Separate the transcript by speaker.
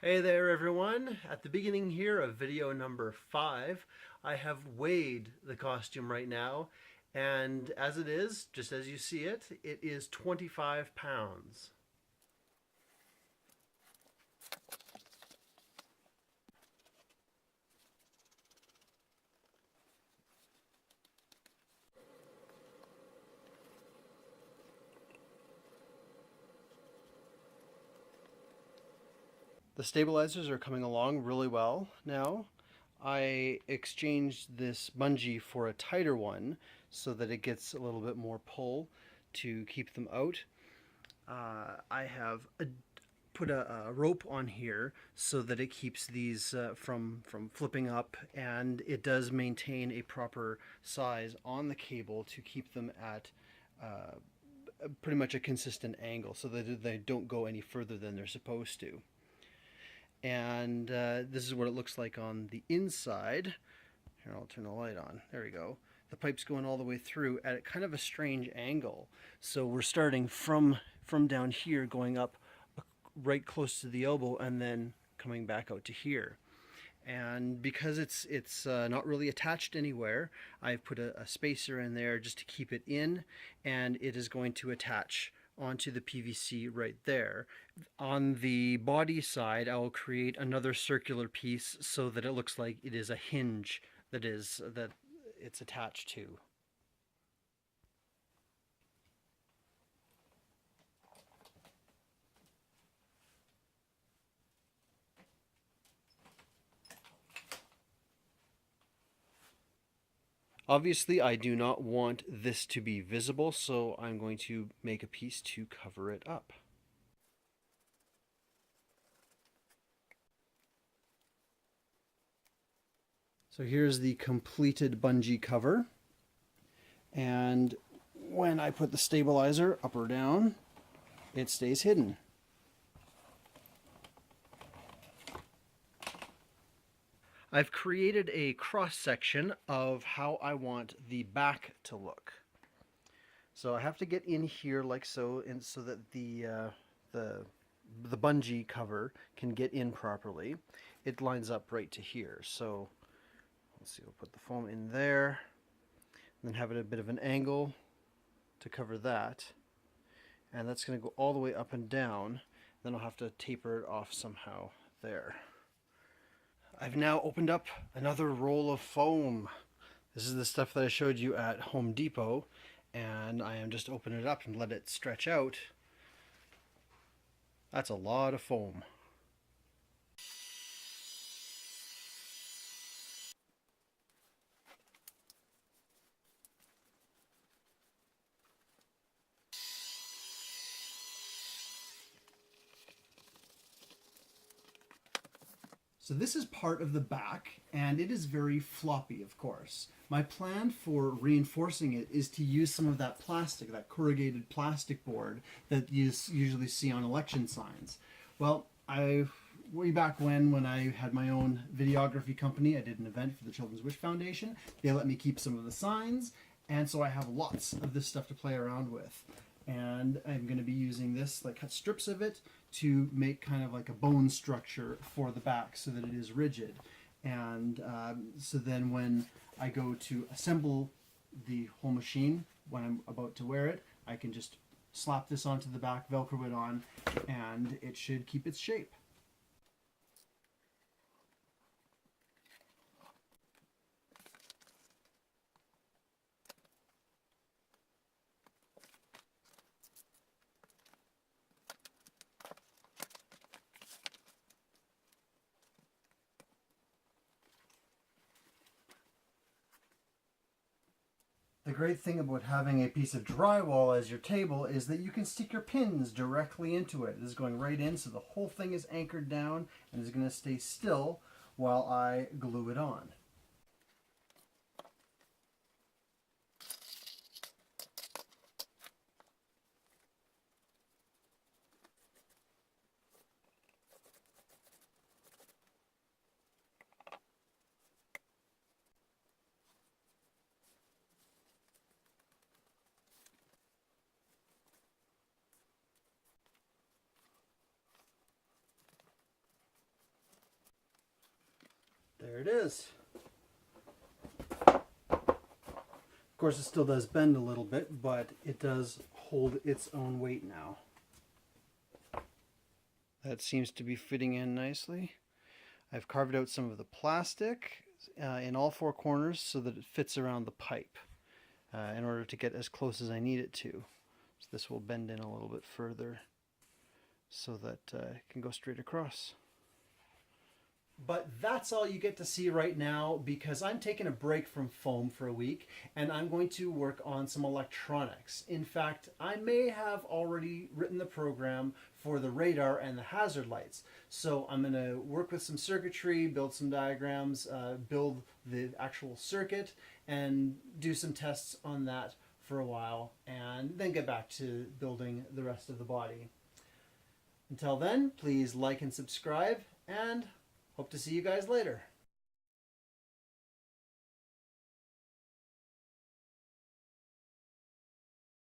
Speaker 1: Hey there everyone! At the beginning here of video number 5, I have weighed the costume right now, and as it is, just as you see it, it is 25 pounds. The stabilizers are coming along really well now. I exchanged this bungee for a tighter one so that it gets a little bit more pull to keep them out. I have put a rope on here so that it keeps these from flipping up, and it does maintain a proper size on the cable to keep them at pretty much a consistent angle so that they don't go any further than they're supposed to. And this is what it looks like on the inside. Here, I'll turn the light on. There we go. The pipe's going all the way through at kind of a strange angle. So we're starting from down here, going up right close to the elbow, and then coming back out to here. And because it's not really attached anywhere, I've put a spacer in there just to keep it in, and it is going to attach onto the PVC right there. On the body side, I will create another circular piece so that it looks like it is a hinge that it's attached to. Obviously, I do not want this to be visible, so I'm going to make a piece to cover it up. So here's the completed bungee cover. And when I put the stabilizer up or down, it stays hidden. I've created a cross section of how I want the back to look. So I have to get in here like so, and so that the bungee cover can get in properly. It lines up right to here. So let's see, we'll put the foam in there, and then have it a bit of an angle to cover that. And that's going to go all the way up and down. Then I'll have to taper it off somehow there. I've now opened up another roll of foam. This is the stuff that I showed you at Home Depot, and I am just opening it up and let it stretch out. That's a lot of foam. So this is part of the back, and it is very floppy, of course. My plan for reinforcing it is to use some of that plastic, that corrugated plastic board that you usually see on election signs. Well, way back when I had my own videography company, I did an event for the Children's Wish Foundation. They let me keep some of the signs, and so I have lots of this stuff to play around with. And I'm going to be using this, like cut strips of it, to make kind of like a bone structure for the back so that it is rigid. And so then when I go to assemble the whole machine, when I'm about to wear it, I can just slap this onto the back, Velcro it on, and it should keep its shape. The great thing about having a piece of drywall as your table is that you can stick your pins directly into it. This is going right in, so the whole thing is anchored down and is going to stay still while I glue it on. There it is. Of course, it still does bend a little bit, but it does hold its own weight now. That seems to be fitting in nicely. I've carved out some of the plastic in all four corners so that it fits around the pipe in order to get as close as I need it to. So this will bend in a little bit further so that it can go straight across. But that's all you get to see right now, because I'm taking a break from foam for a week and I'm going to work on some electronics. In fact, I may have already written the program for the radar and the hazard lights. So I'm going to work with some circuitry, build some diagrams, build the actual circuit, and do some tests on that for a while, and then get back to building the rest of the body. Until then, please like and subscribe, and hope to see you guys later.